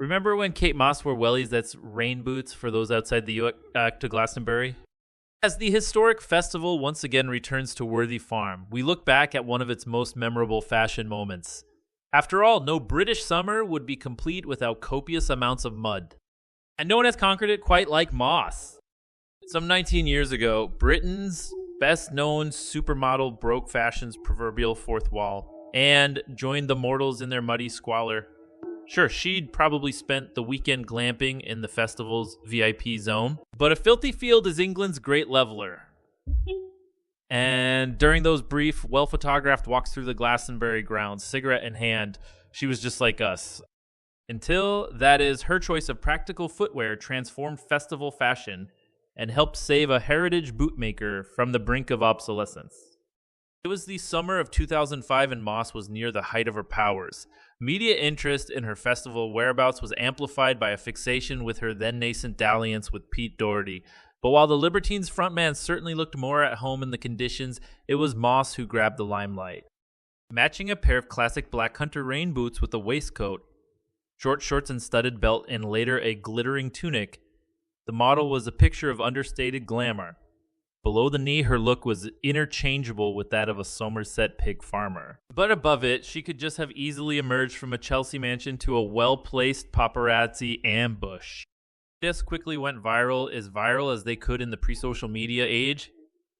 Remember when Kate Moss wore wellies, that's rain boots for those outside the to Glastonbury? As the historic festival once again returns to Worthy Farm, we look back at one of its most memorable fashion moments. After all, no British summer would be complete without copious amounts of mud. And no one has conquered it quite like Moss. Some 19 years ago, Britain's best-known supermodel broke fashion's proverbial fourth wall and joined the mortals in their muddy squalor. Sure, she'd probably spent the weekend glamping in the festival's VIP zone, but a filthy field is England's great leveler. And during those brief, well-photographed walks through the Glastonbury grounds, cigarette in hand, she was just like us. Until, that is, her choice of practical footwear transformed festival fashion and helped save a heritage bootmaker from the brink of obsolescence. It was the summer of 2005 and Moss was near the height of her powers. Media interest in her festival whereabouts was amplified by a fixation with her then-nascent dalliance with Pete Doherty. But while the Libertines frontman certainly looked more at home in the conditions, it was Moss who grabbed the limelight. Matching a pair of classic black hunter rain boots with a waistcoat, short shorts and studded belt, and later a glittering tunic, the model was a picture of understated glamour. Below the knee, her look was interchangeable with that of a Somerset pig farmer. But above it, she could just have easily emerged from a Chelsea mansion to a well-placed paparazzi ambush. This quickly went viral, as viral as they could in the pre-social media age.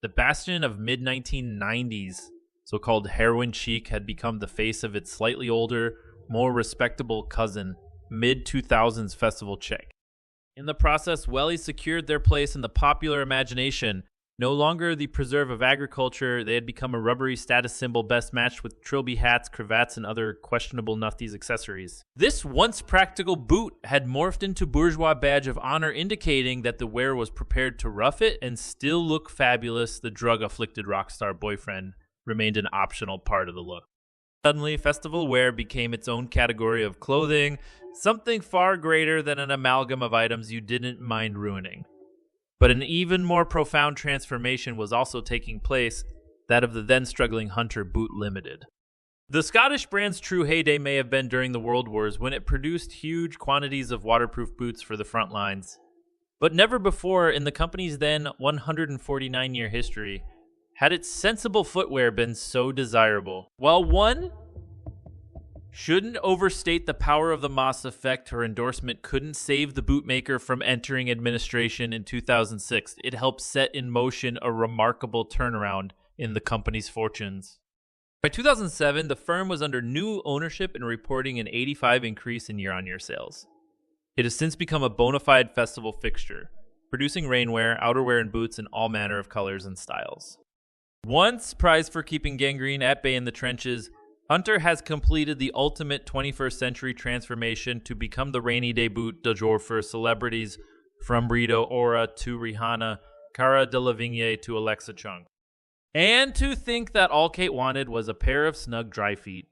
The bastion of mid-1990s, so-called heroin chic, had become the face of its slightly older, more respectable cousin, mid-2000s festival chick. In the process, wellies secured their place in the popular imagination. No longer the preserve of agriculture, they had become a rubbery status symbol best matched with trilby hats, cravats, and other questionable nufties accessories. This once practical boot had morphed into bourgeois badge of honor, indicating that the wearer was prepared to rough it and still look fabulous. The drug-afflicted rock star boyfriend remained an optional part of the look. Suddenly, festival wear became its own category of clothing, something far greater than an amalgam of items you didn't mind ruining. But an even more profound transformation was also taking place, that of the then-struggling Hunter Boot Limited. The Scottish brand's true heyday may have been during the World Wars, when it produced huge quantities of waterproof boots for the front lines. But never before in the company's then 149-year history had its sensible footwear been so desirable. While one shouldn't overstate the power of the Moss effect, her endorsement couldn't save the bootmaker from entering administration in 2006. It helped set in motion a remarkable turnaround in the company's fortunes. By 2007, the firm was under new ownership and reporting an 85% increase in year-on-year sales. It has since become a bona fide festival fixture, producing rainwear, outerwear, and boots in all manner of colors and styles. Once prized for keeping gangrene at bay in the trenches, Hunter has completed the ultimate 21st century transformation to become the rainy day boot du jour for celebrities from Rita Ora to Rihanna, Cara Delevingne to Alexa Chung. And to think that all Kate wanted was a pair of snug dry feet.